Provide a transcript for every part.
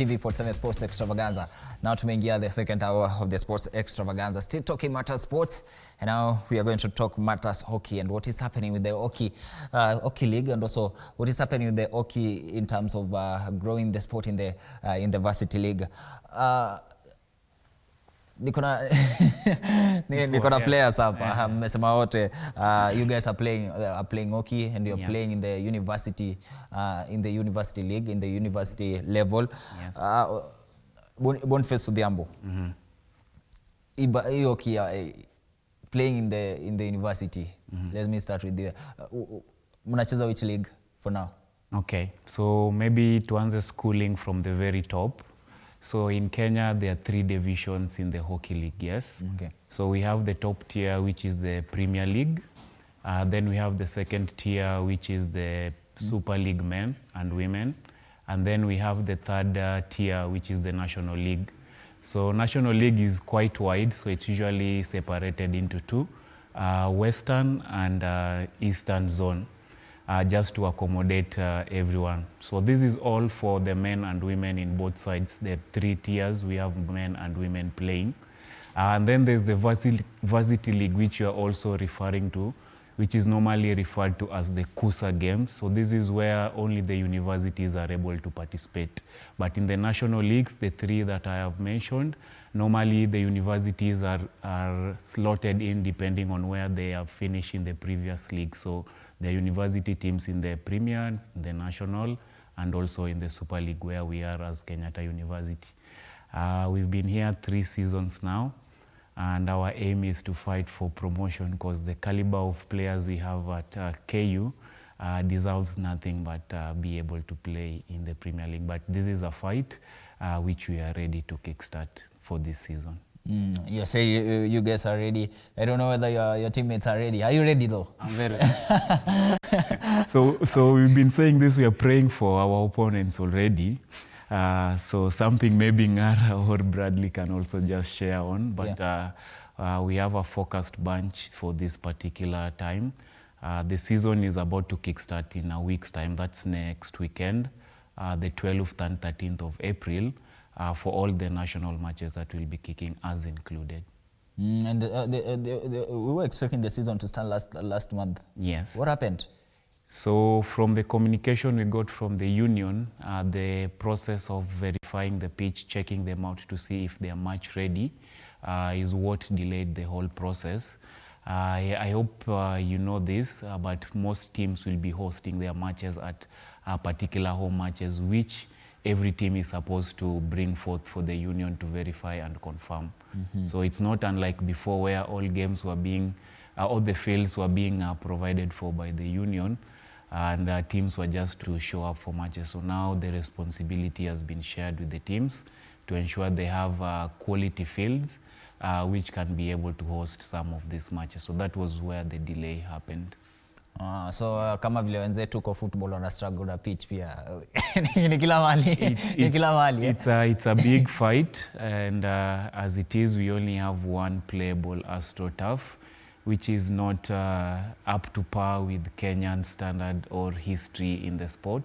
TV47 Sports Extravaganza. Now tumeingia the second hour of the Sports Extravaganza. Still talking matters sports, and now we are going to talk matters hockey and what is happening with the hockey league, and also what is happening with the hockey in terms of growing the sport in the Varsity league. Niko na players hapa. Mmesema wote you guys are playing hockey and you're playing in the university league, in the university level. Yes. Boniface Odhiambo. Hockey playing in the university. Let me start with you. Mnacheza which league for now? Okay, so maybe to answer schooling from the very top. So in Kenya, there are 3 divisions in the hockey league, yes? Okay. So we have the top tier, which is the Premier League. Then we have the second tier, which is the Super League men and women. And then we have the third tier, which is the National League. So National League is quite wide, so it's usually separated into 2, Western and Eastern zone. Just to accommodate everyone. So this is all for the men and women in both sides. There are 3 tiers. We have men and women playing. And then there's the Varsity League, which you are also referring to, which is normally referred to as the KUSA games. So this is where only the universities are able to participate. But in the national leagues, the 3 that I have mentioned, normally the universities are slotted in depending on where they have finished in the previous league. So the university teams in the Premier, the National, and also in the Super League where we are as Kenyatta University. We've been here 3 seasons now, and our aim is to fight for promotion because the caliber of players we have at KU deserves nothing but be able to play in the Premier League. But this is a fight which we are ready to kickstart for this season. You say you guys are ready. I don't know whether your teammates are ready. Are you ready though? I'm very ready. So we've been saying this, we are praying for our opponents already. So something maybe Ngara or Bradley can also just share on. But we have a focused bunch for this particular time. The season is about to kickstart in a week's time. That's next weekend, the 12th and 13th of April. For all the national matches that will be kicking, as included. And we were expecting the season to start last month. Yes. What happened? So from the communication we got from the union, the process of verifying the pitch, checking them out to see if they are match ready, is what delayed the whole process. I hope you know this, but most teams will be hosting their matches at particular home matches, which every team is supposed to bring forth for the union to verify and confirm. So it's not unlike before where all games were being, all the fields were being provided for by the union, and teams were just to show up for matches. So now the responsibility has been shared with the teams to ensure they have quality fields which can be able to host some of these matches. So that was where the delay happened. So kama vile wenzetu kwa football wana struggle na pitch pia ni kila mahali. It's a big fight, and as it is, we only have one playable AstroTurf, which is not up to par with Kenyan standard or history in the sport.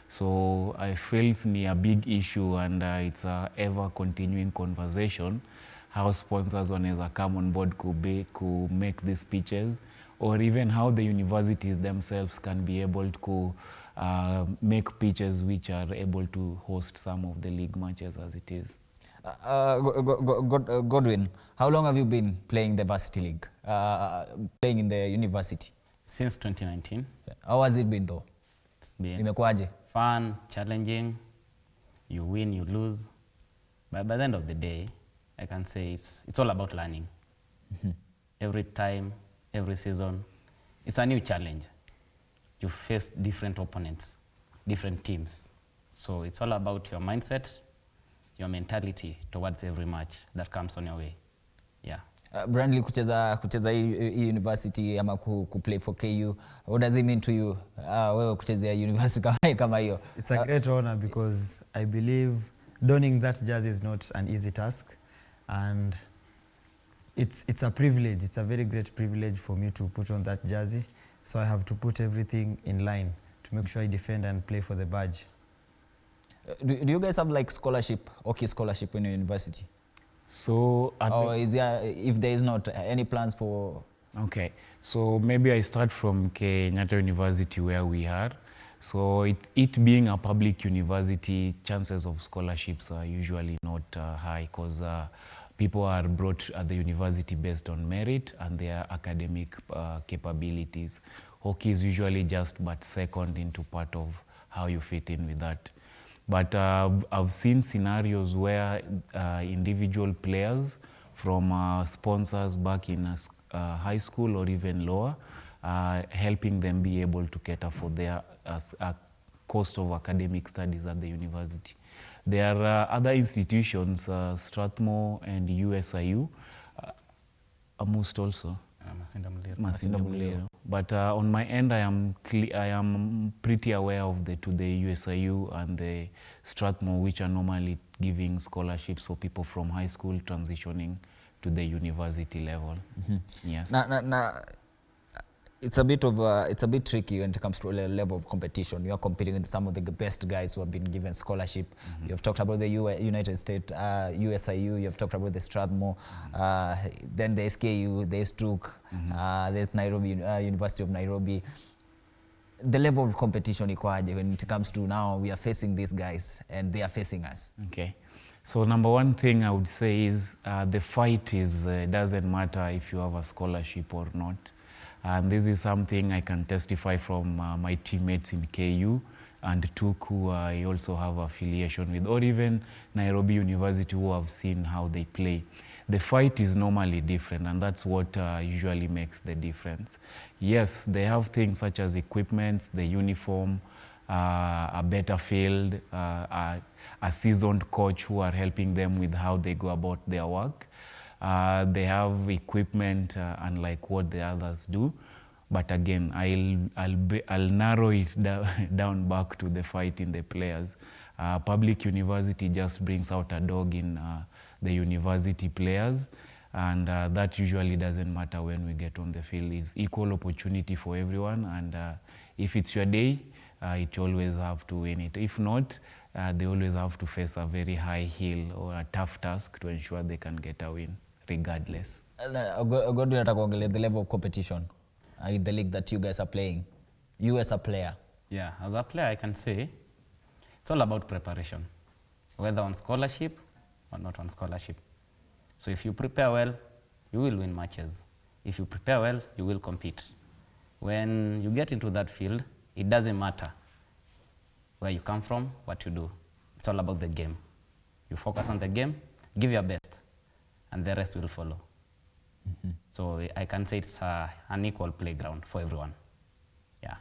So I feel it's a big issue, and it's a ever continuing conversation how sponsors wanaweza come on board to make these pitches, or even how the universities themselves can be able to make pitches which are able to host some of the league matches as it is. Godwin, how long have you been playing the Varsity League, playing in the university? Since 2019. How has it been though? It's been Imekuwaje? fun, challenging. You win, you lose. But by the end of the day, I can say it's all about learning. Every time, every season, it's a new challenge. You face different opponents, different teams. So it's all about your mindset, your mentality towards every match that comes on your way. Yeah. Brandley, kucheza hii university ama play for KU, what does it mean to you? Wewe kuchezea university kama hiyo. It's a great honor because I believe donning that jersey is not an easy task, and it's a privilege. It's a very great privilege for me to put on that jersey. So I have to put everything in line to make sure I defend and play for the badge. Do you guys have like scholarship, hockey scholarship in your university? So at Or is there, if there is not, any plans for? Okay, so maybe I start from Kenyatta University where we are. So it being a public university, chances of scholarships are usually not high because people are brought at the university based on merit and their academic capabilities. Hockey is usually just but second into part of how you fit in with that. But I've seen scenarios where individual players from sponsors back in high school or even lower, helping them be able to cater for their cost of academic studies at the university. There are other institutions, Strathmore and USIU, Amust also. Masinda Muliro. But on my end, I am pretty aware of the USIU and the Strathmore, which are normally giving scholarships for people from high school transitioning to the university level. Yes. It's a bit tricky when it comes to a level of competition. You are competing with some of the best guys who have been given scholarship. You've talked about the United States, USIU. You've talked about the Strathmore. Then the SKU, there's Strook, there's Nairobi, University of Nairobi. The level of competition ikoaje when it comes to now we are facing these guys and they are facing us? Okay. So number one thing I would say is the fight is doesn't matter if you have a scholarship or not. And this is something I can testify from my teammates in KU and TUK who I also have affiliation with, or even Nairobi University who have seen how they play. The fight is normally different, and that's what usually makes the difference. Yes, they have things such as equipment, the uniform, a better field, a seasoned coach who are helping them with how they go about their work. They have equipment unlike what the others do, but again, I'll narrow it down back to the fight in the players. Public university just brings out a dog in the university players, and that usually doesn't matter when we get on the field. It's equal opportunity for everyone, and if it's your day, you always have to win it. If not, they always have to face a very high hill or a tough task to ensure they can get a win, regardless. The level of competition in the league that you guys are playing, you as a player. Yeah, as a player, I can say it's all about preparation, whether on scholarship or not on scholarship. So if you prepare well, you will win matches. If you prepare well, you will compete. When you get into that field, it doesn't matter where you come from, what you do. It's all about the game. You focus on the game, give your best, and the rest will follow. So I can say it's an equal playground for everyone. Yeah.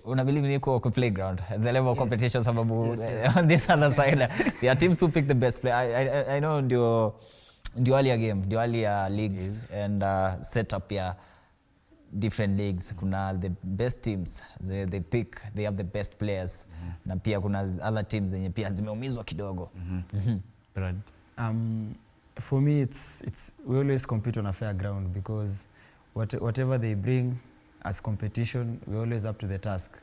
Una believe in equal playground, the level of competition on this other side. There are teams who pick the best player. I know the earlier leagues and set up different leagues. Kuna the best teams, they pick, they have the best players. Na pia kuna other teams zenye pia zimeumizwa kidogo. Brad? For me, we always compete on a fair ground because whatever they bring as competition, we're always up to the task.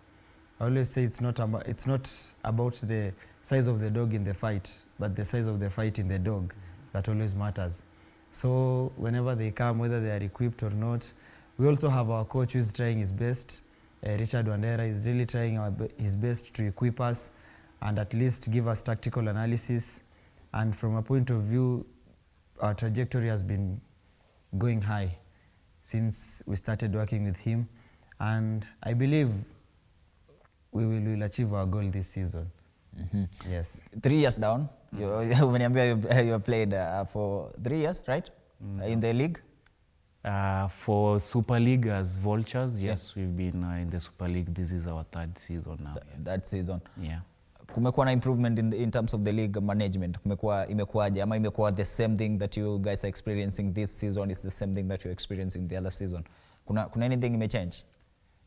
I always say it's not about the size of the dog in the fight, but the size of the fight in the dog that always matters. So whenever they come, whether they are equipped or not, we also have our coach who is trying his best. Richard Wandera is really trying his best to equip us and at least give us tactical analysis. And from a point of view, our trajectory has been going high since we started working with him. And I believe we will achieve our goal this season. Yes. 3 years down. You played for 3 years, right? In the league? For Super League as Vultures, yes, we've been in the Super League. This is our 3rd season now. That season. Yeah. Kumekuwa na improvement in terms of the league management. Imekuwaje ama imekuwa the same thing that you guys are experiencing this season is the same thing that you're experiencing the other season? Kuna anything imechange?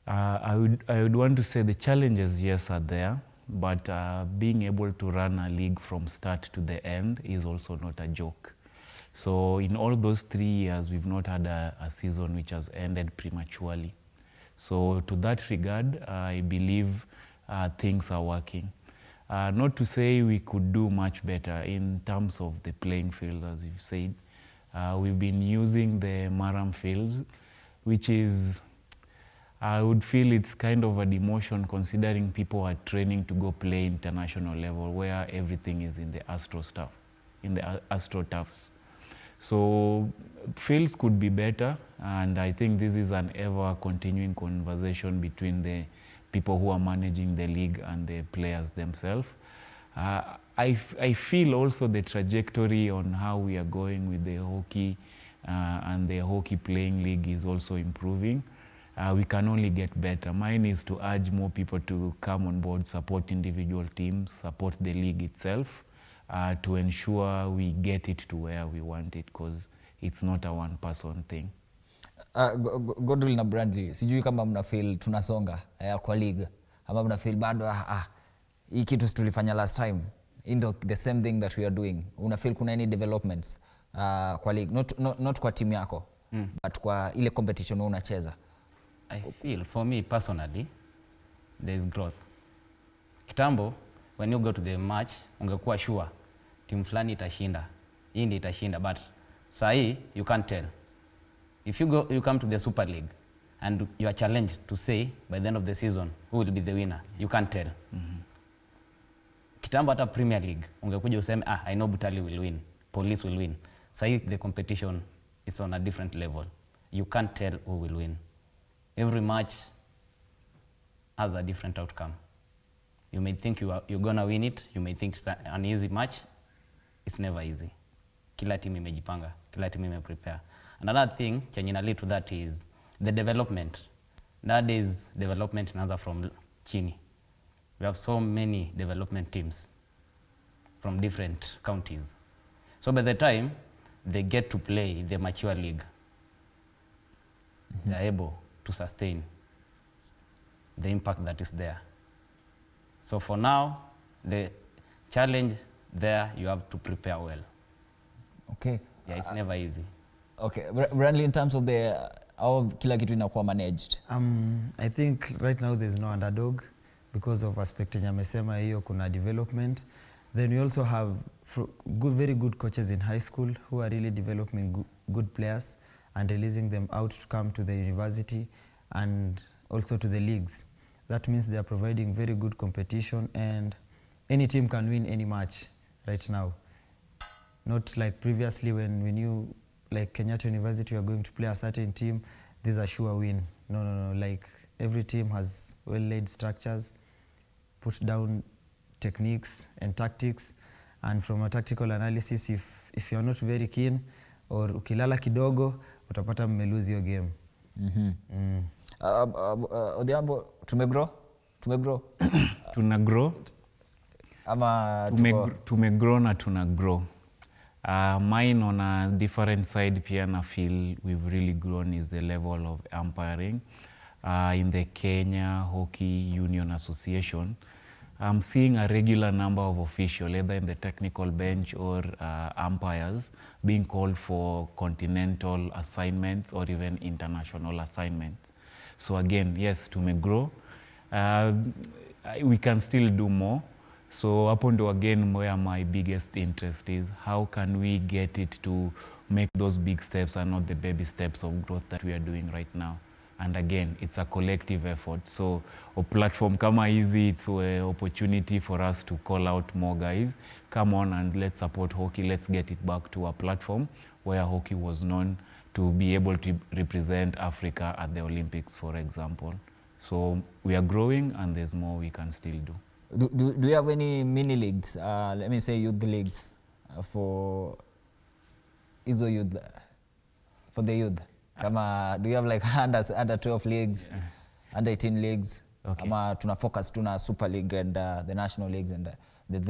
I would want to say the challenges, yes, are there, but being able to run a league from start to the end is also not a joke. So in all those 3 years, we've not had a season which has ended prematurely. So to that regard, I believe things are working. Not to say we could do much better in terms of the playing field, as you've said. We've been using the Maram fields, which is, I would feel it's kind of a demotion considering people are training to go play international level where everything is in the Astro Turfs. So fields could be better, and I think this is an ever continuing conversation between the people who are managing the league and the players themselves. I feel also the trajectory on how we are going with the hockey and the hockey playing league is also improving. We can only get better. Mine is to urge more people to come on board, support individual teams, support the league itself, to ensure we get it to where we want it, because it's not a one-person thing. Godwill na Brandley, sijui kama mna feel tunasonga kwa league, ama mna feel bado hii kitu tulifanya last time, indo the same thing that we are doing. Una feel kuna any developments kwa league, not kwa team yako, but kwa ile competition unacheza? I feel, for me personally, there is growth. Kitambo, when you go to the match, ungekuwa sure team fulani itashinda, hii ndio itashinda, but sahi you can't tell. If you come to the Super League and you are challenged to say by the end of the season who will be the winner, you can't tell. Kitambo hata Premier League, ungekuja useme I know Butali will win, Police will win. Sahi the competition is on a different level. You can't tell who will win. Every match has a different outcome. You may think you're gonna win it, you may think it's an easy match. It's never easy. Kila team imejipanga, kila team imeprepare. Another thing chenye ina lead to that is the development. Nowadays, development inaanza from chini. We have so many development teams from different counties. So by the time they get to play the mature league, they're able to sustain the impact that is there. So for now, the challenge there, you have to prepare well. Okay. Yeah, it's never easy. Okay, Brandley, in terms of how kila kitu inakuwa managed? I think right now there's no underdog because of aspect yenye amesema hiyo kuna development. Then we also have very good coaches in high school who are really developing good players and releasing them out to come to the university and also to the leagues. That means they are providing very good competition, and any team can win any match right now. Not like previously when we knew like Kenyatta University we are going to play a certain team, this is a sure win. No. Like every team has well-laid structures, put down techniques and tactics, and from a tactical analysis, if you're not very keen or ukilala kidogo, utapata mmelose your game. Odhiambo, tumegrow? Tunagrow. Ama tumegrow na tunagrow. Mine on a different side pia na feel we've really grown is the level of umpiring. In the Kenya Hockey Union Association, I'm seeing a regular number of officials, either in the technical bench or umpires, being called for continental assignments or even international assignments. So again, yes, tumegrow. We can still do more. So hapo ndo again where my biggest interest is, how can we get it to make those big steps and not the baby steps of growth that we are doing right now. And again, it's a collective effort. So a platform kama hizi, it's an opportunity for us to call out more guys. Come on and let's support hockey. Let's get it back to a platform where hockey was known to be able to represent Africa at the Olympics, for example. So we are growing and there's more we can still do. Do you have any mini leagues, let me say youth leagues, for Izo youth, for the youth? Do you have like under 12 leagues, under 18 leagues? Okay. Ama tuna focus tuna Super League and the national leagues and the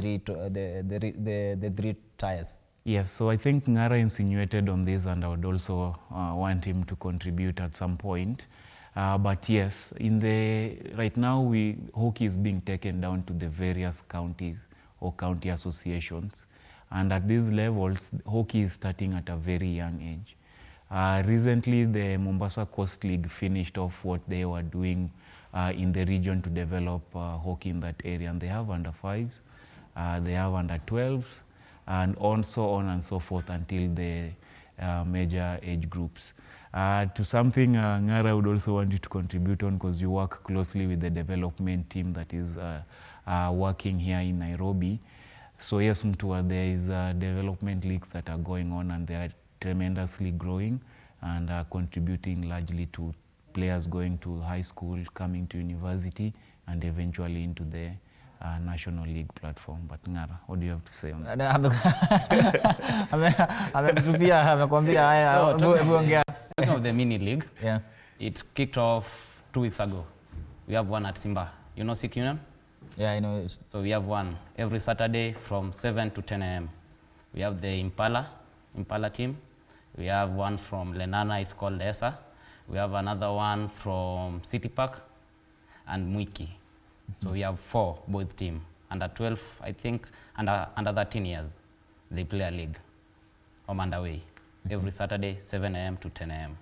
three tiers? Yes, so I think Ngara insinuated on this, and I would also want him to contribute at some point. But yes, right now hockey is being taken down to the various counties or county associations, and at these levels, hockey is starting at a very young age. Recently, the Mombasa Coast League finished off what they were doing in the region to develop hockey in that area. And they have under 5s, they have under 12s, and so on and so forth until the major age groups. To something Ngara would also want you to contribute on, because you work closely with the development team that is working here in Nairobi. So yes, Mtua, there is development leagues that are going on, and they are tremendously growing and contributing largely to players going to high school, coming to university, and eventually into the National League platform. But Ngara, what do you have to say on that? Talking of the mini league, Yeah. it kicked off 2 weeks ago. We have one at Simba. You know Sikh Union? Yeah, I know. So we have one every Saturday from 7 to 10 a.m. We have the Impala team. We have one from Lenana, it's called ESA. We have another one from City Park and Mwiki. So we have 4 boys team. Under 12, I think, under 13 years, they play a league on underway. Every Saturday, 7 a.m. to 10 a.m.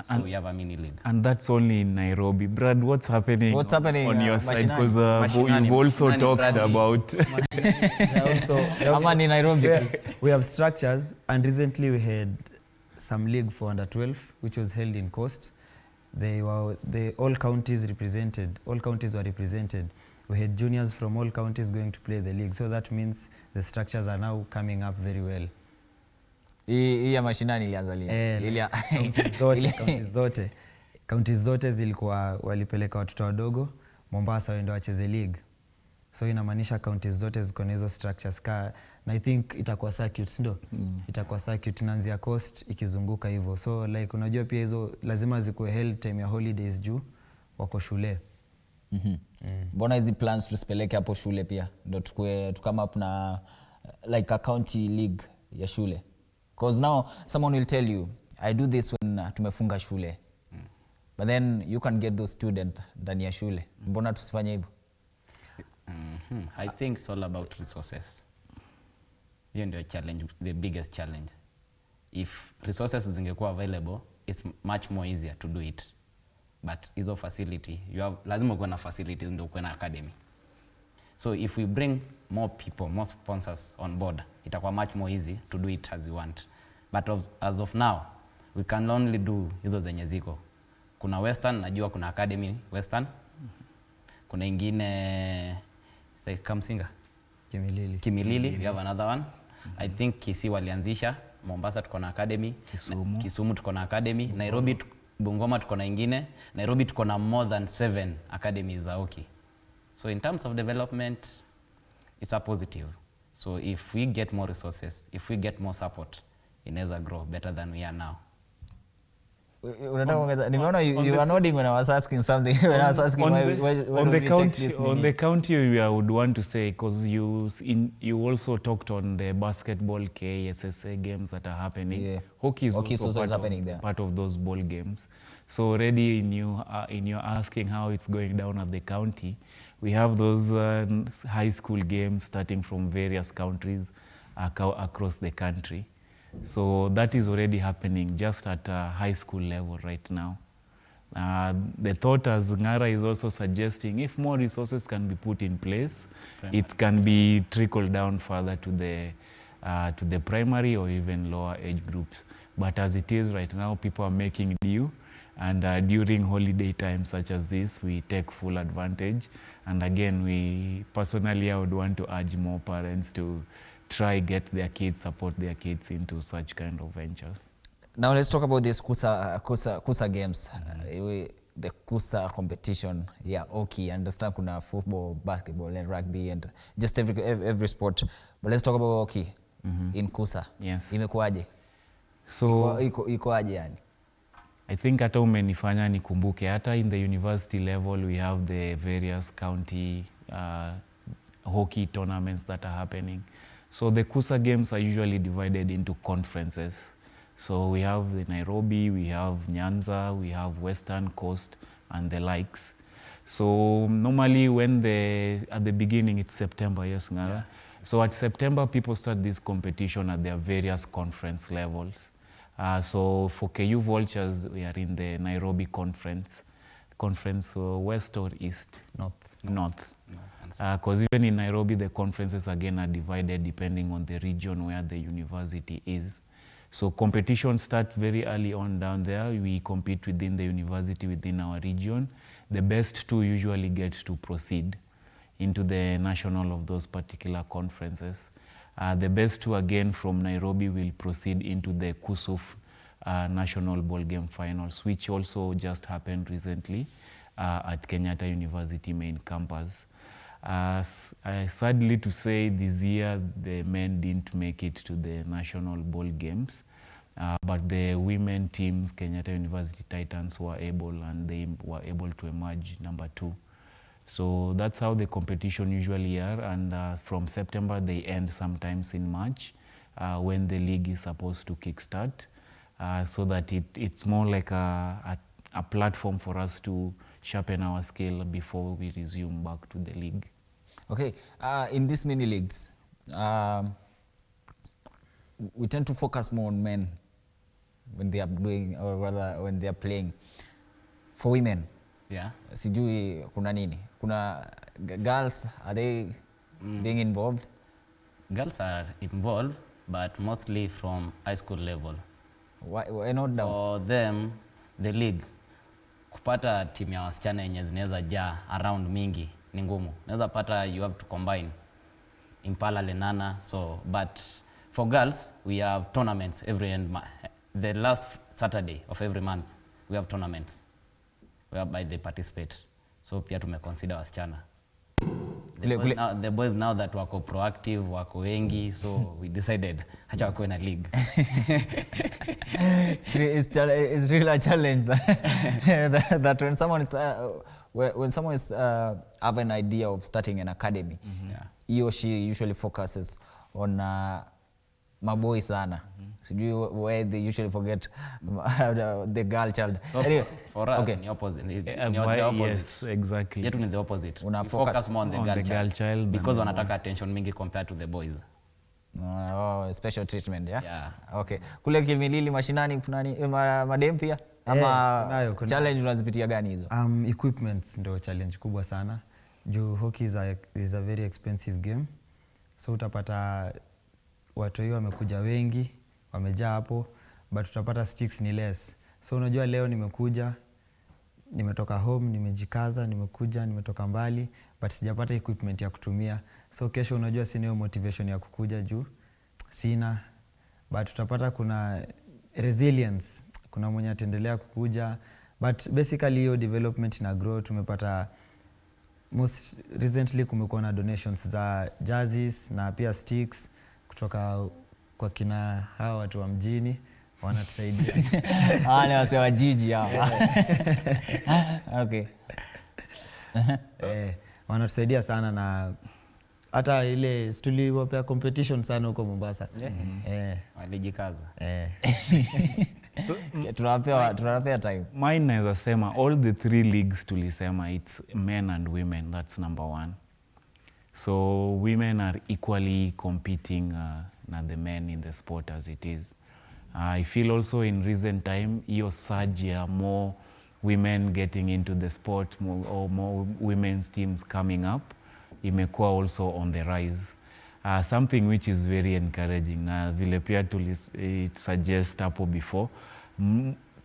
So we have a mini league. And that's only in Nairobi. Brad, what's happening, on your side? Because you've also talked about... We have structures, and recently we had some league for under 12, which was held in Coast. All counties were represented. We had juniors from all counties going to play the league. So that means the structures are now coming up very well. Hii ya mashinani ilianza lini? Kaunti zote zilikuwa walipeleka watoto wadogo Mombasa waende wacheze league. So inamaanisha kaunti zote ziko na hizo structures na I think itakuwa circuit, ndio? Itakuwa circuit inaanzia Coast ikizunguka hivyo. So like unajua pia hizo lazima zikuwe held time ya holidays juu wako shule. Mbona hizi plans tusipeleke hapo shule pia? Ndio tukama up na like a county league ya shule. Because now someone will tell you, I do this when tumefunga shule. But then you can get those students ndani ya shule. Mbona tusifanye hivyo? I think it's all about resources. Hiyo ndio challenge, the biggest challenge. If resources zingekuwa available, it's much more easier to do it. But hizo facility, lazima kuwe na facilities ndio kuwe na academy. So if we bring more people, more sponsors on board, itakuwa much more easy to do it as you want. But as of now, we can only do hizo zenye ziko. Kuna Western, najua kuna academy Western. Kuna ingine Kamsinga. Kimilili, we have another one. I think Kisii walianzisha. Mombasa tuko na academy. Kisumu tuko na academy. Nairobi, Bungoma tuko na ingine. Nairobi tuko na more than 7 academies za hockey. So in terms of development, it's a positive. So if we get more resources, if we get more support, inaweza grow better than we are now. Nimeona you were nodding when I was asking something. When I was asking on the county, I would want to say, because you also talked on the basketball KSSA games that are happening. Yeah. Hockey is also part of those ball games. So already in your asking how it's going down at the county, we have those high school games starting from various countries across the country. So that is already happening just at a high school level right now. The thought, as Ngara is also suggesting, if more resources can be put in place, it can be trickled down further to the primary or even lower age groups. But as it is right now, people are making do, and during holiday time such as this, we take full advantage. And again, I would want to urge more parents to try support their kids into such kind of ventures. Now let's talk about this Kusa games. The Kusa competition, hockey. I understand kuna football, basketball, and rugby, and just every sport. But let's talk about hockey in Kusa. Yes. Imekuaje? So ikoaje yani? I think hata umenifanya nikumbuke hata in the university level we have the various county hockey tournaments that are happening. So the Kusa games are usually divided into conferences. So we have the Nairobi, we have Nyanza, we have Western Coast and the likes. So normally at the beginning it's September, yes, Ngara. Yeah. So at September people start this competition at their various conference levels. So for KU Vultures, we are in the Nairobi conference conference west or east? North. North. No, and Because even in Nairobi, the conferences again are divided depending on the region where the university is. So competitions start very early on down there. We compete within the university, within our region. The best two usually get to proceed into the national of those particular conferences. The best two again from Nairobi will proceed into the KUSUF national ball game finals, which also just happened recently at Kenyatta University main campus. Sadly to say, this year the men didn't make it to the national ball games, but the women teams, Kenyatta University Titans, were able, and they were able to emerge number 2. So that's how the competition usually are, and from September they end sometimes in March when the league is supposed to kickstart, so that it's more like a platform for us to sharpen our skill before we resume back to the league. Okay, in these mini leagues, we tend to focus more on men when they are doing, or rather when they are playing. For women, yeah. sijui kuna nini? Kuna girls, are they being involved? Girls are involved, but mostly from high school level. Why not down? For them, the league, kupata timu ya wasichana yenye zinaweza jaa around mingi ni ngumu. Unaweza pata you have to combine Impala, Lenana. So, but for girls, we have tournaments every end. The last Saturday of every month, we have tournaments whereby they participate. So pia tumeconsider wasichana. The boys now that wako proactive, wako wengi, so we decided hacha wako na league. It's really a challenge that when someone is have an idea of starting an academy, he or she usually focuses on maboy sana. Sijui where they usually forget the girl child. So anyway, for us, okay. the opposite. The Yes, opposite. exactly. Yetu ni the opposite. Una We focus focus more on the on girl the girl child because than wanataka attention mingi compared to the boys. Special treatment, yeah? Yeah. Okay. Kule Kimilili mashinani kuna madem pia? Ama kuna. Challenge unazipitia gani hizo? Equipment ndo challenge kubwa sana. Juu hockey is a very expensive game. So utapata watu hiyo wamekuja wengi, wamejaa hapo, but utapata sticks ni less. So unajua leo nimekuja, nimetoka home, nimejikaza, nimetoka mbali, but sijapata equipment ya kutumia. So kesho unajua sina hiyo motivation ya kukuja juu, sina. But utapata kuna resilience, kuna mwenye ataendelea kukuja. But basically hiyo development na grow, tumepata most recently kumekuwa na donations za jerseys na pia sticks kutoka kwa kina hawa watu wa mjini wanatusaidia. Ni wase wa jiji hapa. Okay. Wanatusaidia sana, na hata ile tuliwapea competition sana huko Mombasa. Walijikaza. Tunawapea time. Mine naweza sema all the 3 leagues tulisema it's men and women, that's number 1. So women are equally competing na the men in the sport as it is. I feel also in recent time hiyo surge ya more women getting into the sport, more women's teams coming up imekuwa also on the rise. Something which is very encouraging, na vile pia suggest hapo before,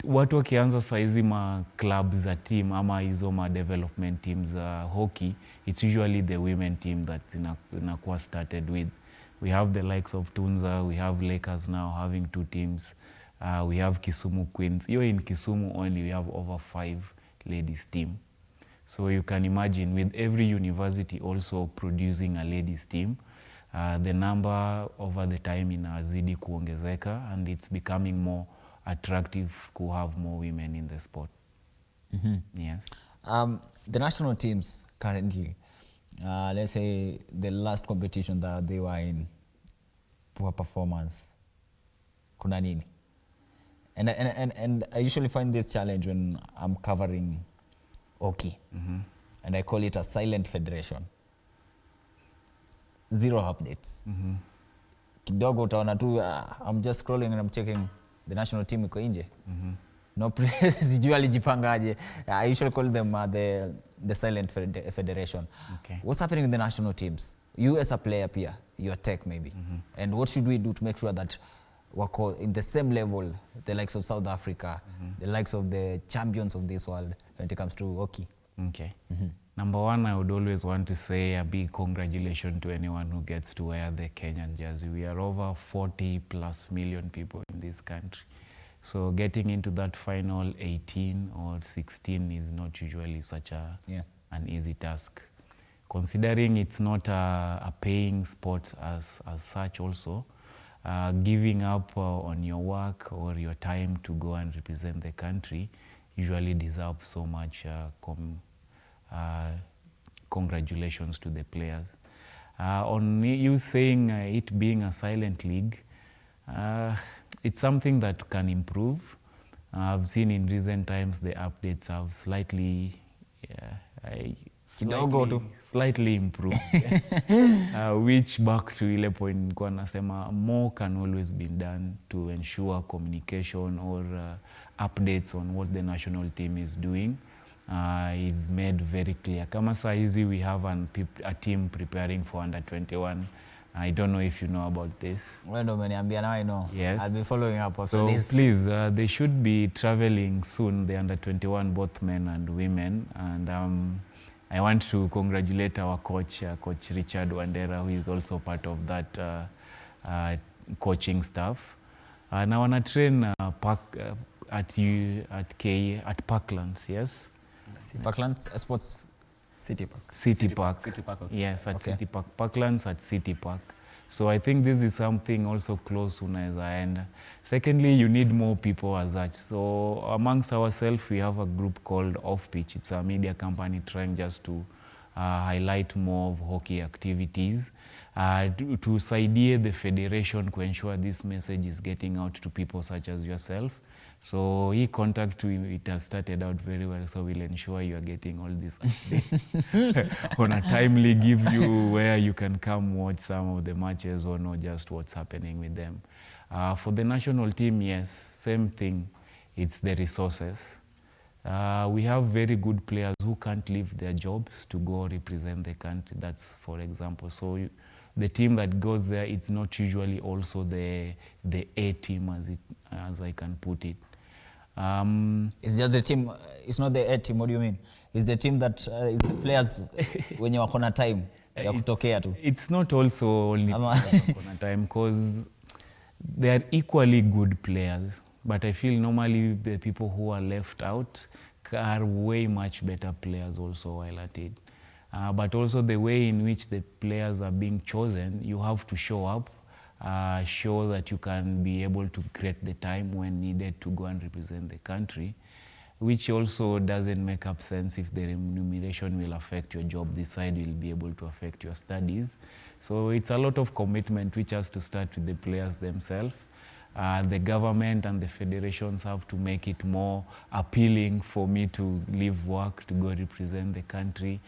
watu wakianza saizi ma clubs za team ama hizo ma development teams za hockey, it's usually the women team that zinakuwa started with. We have the likes of Tunza, we have Lakers now having 2 teams, we have Kisumu Queens. Here in Kisumu only we have over 5 ladies team. So you can imagine with every university also producing a ladies team, the number over the time inazidi kuongezeka, and it's becoming more attractive to have more women in the sport. Yes. The national teams currently, let's say the last competition that they were in, poor performance. Kuna nini? And I usually find this challenge when I'm covering hockey. And I call it a silent federation. 0 updates. Kidogo utaona tu, I'm just scrolling and I'm checking the national team iko nje. No, sijui alijipangaje. I usually call them the silent federation. Okay. What's happening with the national teams? You as a player pia, your tech maybe. And what should we do to make sure that we're in the same level, the likes of South Africa, the likes of the champions of this world when it comes to hockey? Okay. Number one, I would always want to say a big congratulations to anyone who gets to wear the Kenyan jersey. We are over 40+ million people in this country. So getting into that final 18 or 16 is not usually such an easy task. Considering it's not a paying sport as such also, giving up on your work or your time to go and represent the country usually deserves so much congratulations to the players. On you saying it being a silent league, it's something that can improve. I've seen in recent times the updates have slightly improved. Which back to ile point nilikuwa nasema more can always be done to ensure communication or updates on what the national team is doing is made very clear. Kama saa hizi we have a team preparing for under 21. I don't know if you know about this. Well, no, now I know. Yes. I'll be following up after so this. Please, they should be traveling soon, the under 21, both men and women. And I want to congratulate our coach, Coach Richard Wandera, who is also part of that coaching staff. Now, I want to train at Parklands, yes? Parklands Sports City Park. City Park. City Park, okay. Yes, at Okay. City Park. Parklands at City Park. So I think this is something also close unaweza enda. Secondly, you need more people as such. So amongst ourselves, we have a group called Off Pitch. It's a media company trying just to highlight more of hockey activities, to saidie the federation to ensure this message is getting out to people such as yourself. So contact, it has started out very well, so we'll ensure you are getting all this update on a timely, give you where you can come watch some of the matches or know just what's happening with them. For the national team, yes, same thing. It's the resources. We have very good players who can't leave their jobs to go represent the country. That's for example. So the team that goes there, it's not usually also the A team as I can put it. It's just the team, it's not the A team, what do you mean? It's the team that is the players when you wako na time ya kutokea tu. It's not also only on time, because they are equally good players, but I feel normally the people who are left out are way much better players also while at it. But also the way in which the players are being chosen, you have to show up, show that you can be able to create the time when needed to go and represent the country, which also doesn't make up sense if the remuneration will affect your job. This side will be able to affect your studies. So it's a lot of commitment which has to start with the players themselves. The government and the federations have to make it more appealing for me to leave work to go represent the country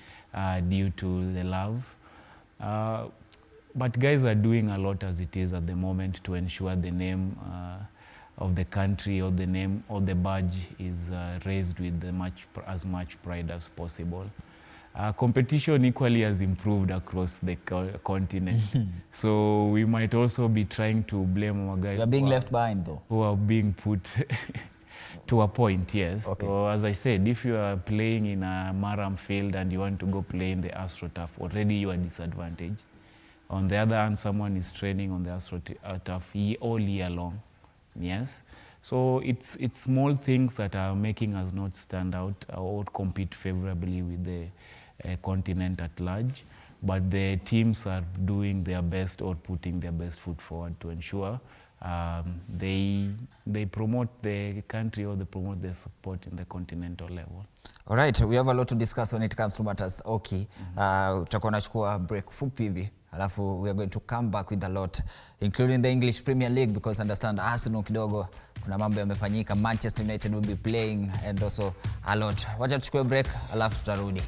due to the love. But guys are doing a lot as it is at the moment to ensure the name of the country or the name or the badge is raised with as much pride as possible. Competition equally has improved across the continent. So we might also be trying to blame our guys. You are being left behind though. Who are being put to a point, yes. Okay. So as I said, if you are playing in a Maram field and you want to go play in the AstroTurf, already you are disadvantaged. On the other hand, someone is training on the AstroTurf all year long, yes. So it's small things that are making us not stand out or compete favorably with the continent at large. But the teams are doing their best or putting their best foot forward to ensure they promote the country or they promote their support in the continental level. All right, we have a lot to discuss when it comes to matters hockey. Tutakuwa nachukua break fupi hivi. Alafu we are going to come back with a lot, including the English Premier League, because understand Arsenal kidogo kuna mambo yamefanyika, Manchester United will be playing and also a lot. Wacha tuchukue break alafu tutarudi.